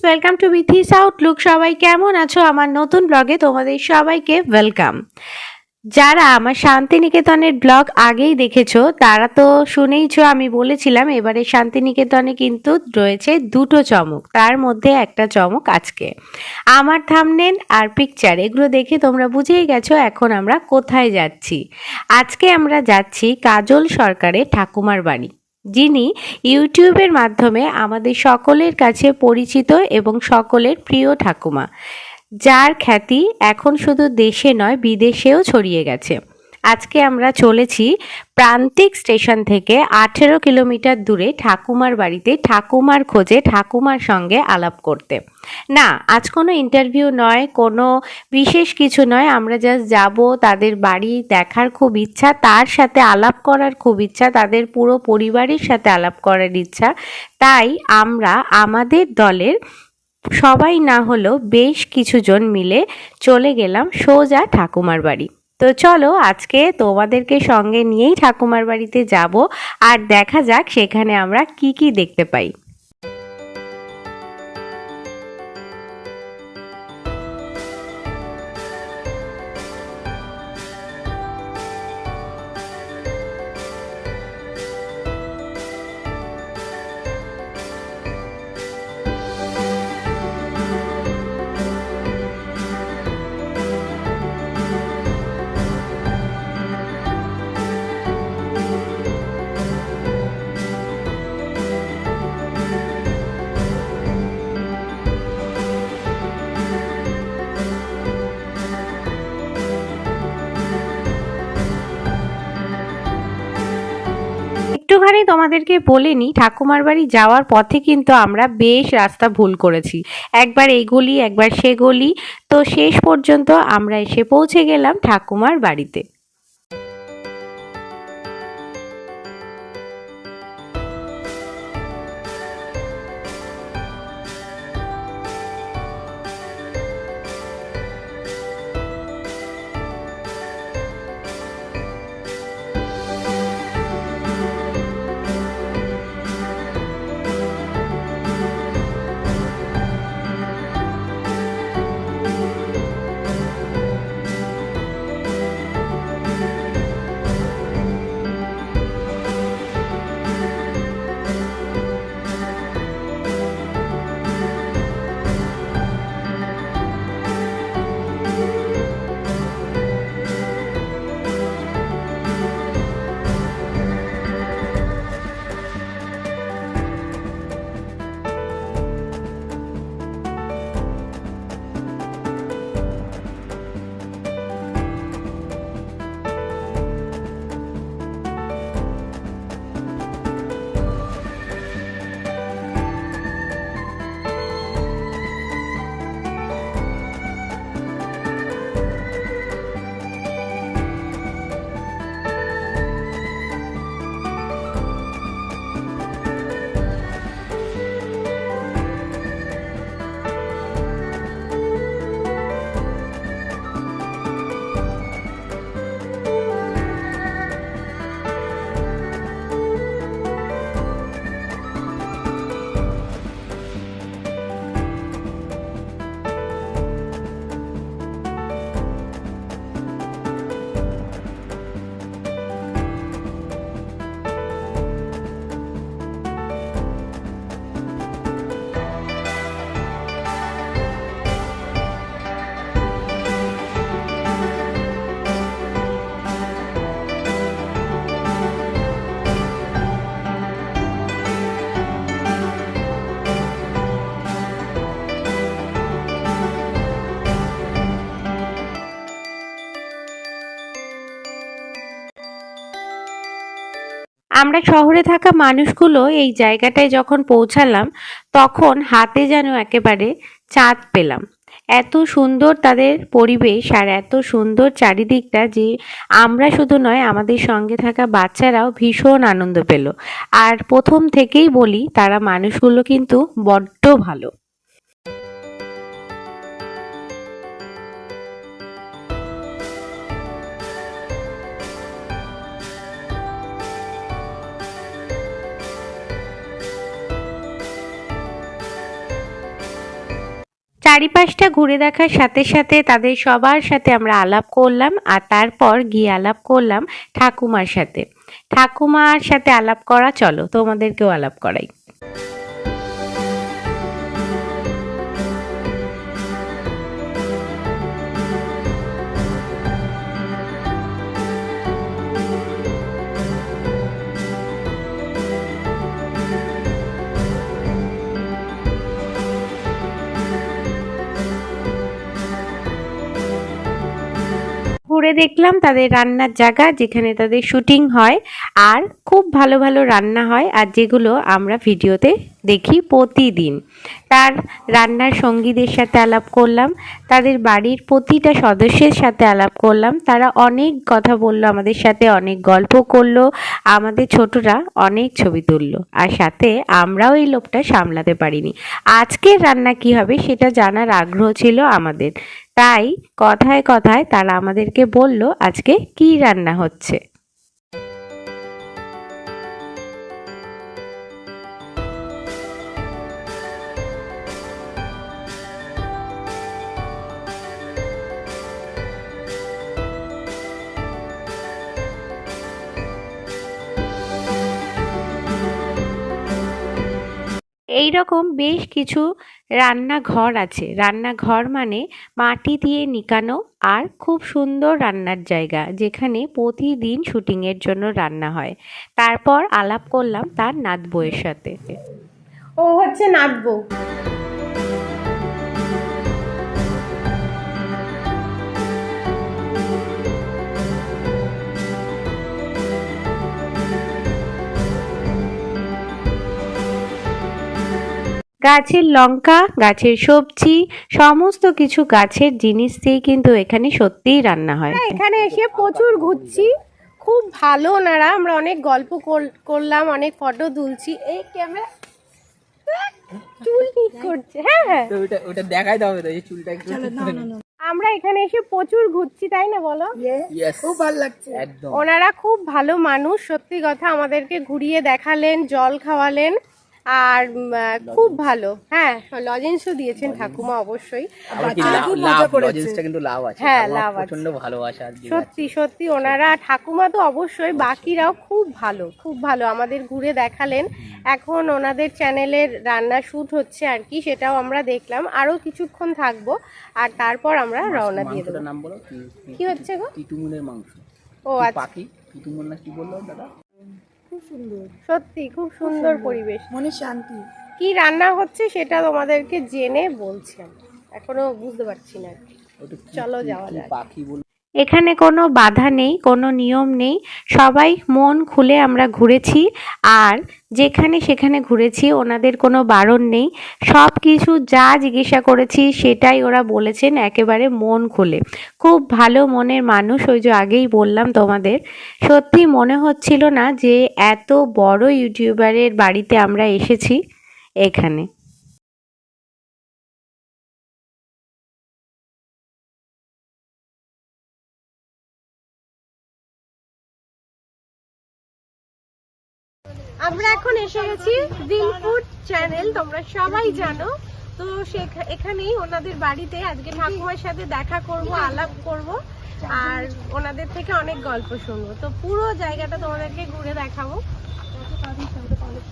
Welcome to bithisoutlook। সবাই কেমন আছো? আমার নতুন ব্লগে তোমাদের সবাইকে ওয়েলকাম। যারা আমার শান্তিনিকেতনের ব্লগ আগেই দেখেছো তারা তো শুনেইছো, আমি বলেছিলাম এবারে শান্তিনিকেতনে কিন্তু রয়েছে দুটো চমক, তার মধ্যে একটা চমক আজকে। আমার থাম্বনেল আর পিকচার এগুলো দেখে তোমরা বুঝেই গেছো এখন আমরা কোথায় যাচ্ছি। আজকে আমরা যাচ্ছি কাজল সরকারের ঠাকুমার বাড়ি, যিনি ইউটিউবের মাধ্যমে আমাদের সকলের কাছে পরিচিত এবং সকলের প্রিয় ঠাকুমা, যার খ্যাতি এখন শুধু দেশে নয় বিদেশেও ছড়িয়ে গেছে। আজকে আমরা চলেছি প্রান্তিক স্টেশন থেকে 18 কিলোমিটার দূরে ঠাকুমার বাড়িতে, ঠাকুমার খোঁজে ঠাকুমার সঙ্গে আলাপ করতে। না, আজ কোনো ইন্টারভিউ নয়, কোনো বিশেষ কিছু নয়, আমরা জাস্ট যাব, তাদের বাড়ি দেখার খুব ইচ্ছা, তার সাথে আলাপ করার খুব ইচ্ছা, তাদের পুরো পরিবারের সাথে আলাপ করার ইচ্ছা। তাই আমরা আমাদের দলের সবাই না হলেও বেশ কিছুজন মিলে চলে গেলাম সোজা ঠাকুমার বাড়ি। তো চলো আজকে তোমাদেরকে সঙ্গে নিয়েই ঠাকুমার বাড়িতে যাব, আর দেখা যাক সেখানে আমরা কি কি দেখতে পাই। একটুখানি তোমাদেরকে বলে নিই, ঠাকুমার বাড়ি যাওয়ার পথে কিন্তু আমরা বেশ রাস্তা ভুল করেছি, একবার এই গলি একবার সে গলি, তো শেষ পর্যন্ত আমরা এসে পৌঁছে গেলাম ঠাকুমার বাড়িতে। আমরা শহরে থাকা মানুষগুলো এই জায়গাটায় যখন পৌঁছালাম তখন হাতে যেন একেবারে চাঁদ পেলাম। এত সুন্দর তাদের পরিবেশ আর এত সুন্দর চারিদিকটা যে আমরা শুধু নয়, আমাদের সঙ্গে থাকা বাচ্চারাও ভীষণ আনন্দ পেল। আর প্রথম থেকেই বলি, তারা মানুষগুলো কিন্তু বড্ড ভালো। চারিপাশটা ঘুরে দেখার সাথে সাথে তাদের সবার সাথে আমরা আলাপ করলাম, আর তারপর গিয়ে আলাপ করলাম ঠাকুমার সাথে। ঠাকুমার সাথে আলাপ করা, চলো তোমাদেরকেও আলাপ করাই। ঘুরে দেখলাম তাদের রান্নার জায়গা, যেখানে তাদের শুটিং হয়, আর খুব ভালো ভালো রান্না হয়, আর যেগুলো আমরা ভিডিওতে দেখি প্রতিদিন। তার রান্নার সঙ্গীদের সাথে আলাপ করলাম, তাদের বাড়ির প্রতিটা সদস্যের সাথে আলাপ করলাম। তারা অনেক কথা বললো আমাদের সাথে, অনেক গল্প করলো, আমাদের ছোটরা অনেক ছবি তুললো, আর সাথে আমরাও এই লোভটা সামলাতে পারিনি। আজকের রান্না কি হবে সেটা জানার আগ্রহ ছিল আমাদের, তাই কথায় কথায় তারা আমাদেরকে বলল আজকে কি রান্না হচ্ছে। এইরকম বেশ কিছু রান্নাঘর আছে। রান্নাঘর মানে মাটি দিয়ে নিকানো আর খুব সুন্দর রান্নার জায়গা, যেখানে প্রতিদিন শুটিংয়ের জন্য রান্না হয়। তারপর আলাপ করলাম তার নাত বউয়ের সাথে। ও হচ্ছে নাত বউ। গাছের লঙ্কা, গাছের সবজি, সমস্ত কিছু গাছের জিনিস দিয়ে কিন্তু এখানে সত্যিই রান্না হয়। এখানে এসে প্রচুর ঘুরছি, খুব ভালো ওনারা, আমরা অনেক গল্প করলাম, অনেক ফটো তুলছি। এই ক্যামেরা চুল ঠিক করছে। হ্যাঁ হ্যাঁ, ওটা দেখাই দাও, এই চুলটা একটু। আমরা এখানে এসে প্রচুর ঘুরছি, তাই না বলো? খুব ভালো লাগছে একদম। ওনারা খুব ভালো মানুষ, সত্যি কথা। আমাদেরকে ঘুরিয়ে দেখালেন, জল খাওয়ালেন, আর খুব ভালো। হ্যাঁ, লজেন্সও দিয়েছেন ঠাকুমা, অবশ্যই। হ্যাঁ, লাভ আছে, প্রচন্ড ভালোবাসা। সত্যি সত্যি ওনারা, ঠাকুমা তো অবশ্যই, বাকিরাও খুব ভালো, খুব ভালো। আমাদের ঘুরে দেখালেন। এখন ওনাদের চ্যানেলের রান্না শুট হচ্ছে আর কি, সেটাও আমরা দেখলাম। আরো কিছুক্ষণ থাকবো, আর তারপর আমরা রওনা দিয়ে দেবো। নাম বলো, কি হচ্ছে গো? টিটুমুনের মাংস। ও আচ্ছা, টিটুমুন না কি বললো দাদা? সত্যি খুব সুন্দর পরিবেশ, মনে শান্তি। কি রান্না হচ্ছে সেটা তোমাদেরকে জেনে বলছি, এখনো বুঝতে পারছি না। চলো যাওয়া যাক। এখানে কোনো বাধা নেই, কোনো নিয়ম নেই, সবাই মন খুলে আমরা ঘুরেছি, আর যেখানে সেখানে ঘুরেছি, ওনাদের কোনো বারণ নেই। সব কিছু যা জিজ্ঞাসা করেছি সেটাই ওরা বলেছেন, একেবারে মন খুলে। খুব ভালো মনের মানুষ, ওই যে আগেই বললাম তোমাদের। সত্যি মনে হচ্ছিল না যে এত বড় ইউটিউবারের বাড়িতে আমরা এসেছি এখানে। আমরা এখন এসে গেছি ভিলফুড চ্যানেল, তোমরা সবাই জানো তো। এখানেই ওনাদের বাড়িতে আজকে ঠাকুমার সাথে দেখা করব, আলাপ করব, আর ওনাদের থেকে অনেক গল্প শুনবো। তো পুরো জায়গাটা তোমাদেরকে ঘুরে দেখাবো।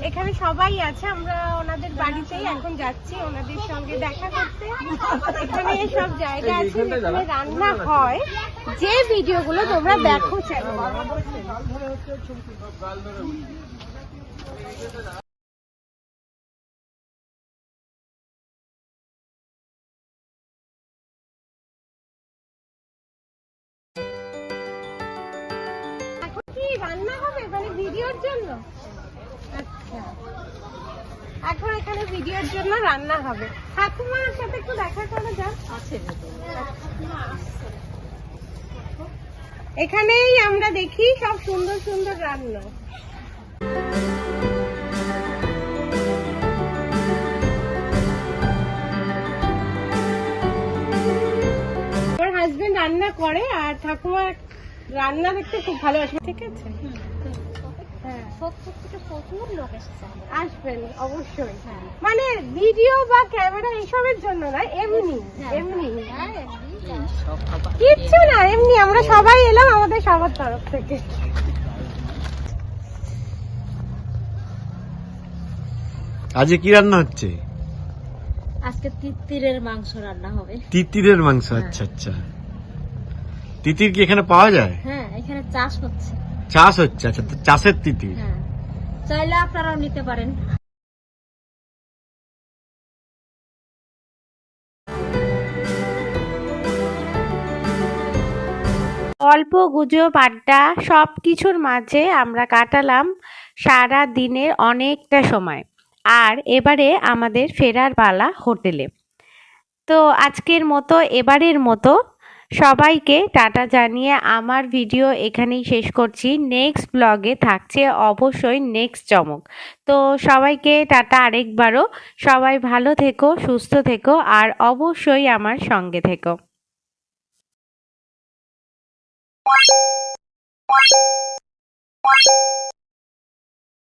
এখানে সবাই আছে, আমরা ওনাদের বাড়িতেই এখন যাচ্ছি ওনাদের সঙ্গে দেখা করতে। এখানে সব জায়গা আছে যেখানে রান্না হয়, যে ভিডিওগুলো তোমরা দেখো চ্যানেলে। এখন কি রান্না হবে মানে ভিডিওর জন্য? আচ্ছা, এখন এখানে ভিডিওর জন্য রান্না হবে। ঠাকুমার সাথে একটু দেখা করা যাক। এখানেই আমরা দেখি সব সুন্দর সুন্দর রান্না। আমার হাজবেন্ড রান্না করে, আর ঠাকুমা রান্না দেখতে খুব ভালোবাসে। ঠিক আছে, হ্যাঁ। সত্তর থেকে প্রচুর লোক এসেছে। আসবেন অবশ্যই, মানে ভিডিও বা ক্যামেরা এইসবের জন্য না, এমনি এমনি কিচ্ছু না, এমনি আমরা সবাই এলাম আমাদের সবার তরফ থেকে। আজকে কি রান্না হচ্ছে? আজকে তিতিরের মাংস রান্না হবে। তিতিরের মাংস? আচ্ছা আচ্ছা। তিতির কি এখানে পাওয়া যায়? হ্যাঁ, এখানে চাষ হচ্ছে। চাষ হচ্ছে? আচ্ছা, তো চাষের তিতির। হ্যাঁ, চাইলে আপনারাও নিতে পারেন। গল্প গুজব আড্ডা সব কিছুর মাঝে আমরা কাটালাম সারা দিনের অনেকটা সময়। আর এবারে আমাদের ফেরার পালা হোটেলে। তো আজকের মতো এবারের মতো সবাইকে টাটা জানিয়ে আমার ভিডিও এখানেই শেষ করছি। নেক্সট ব্লগে থাকছে অবশ্যই নেক্সট চমক। তো সবাইকে টাটা আরেকবারও। সবাই ভালো থেকো, সুস্থ থেকো, আর অবশ্যই আমার সঙ্গে থেকো।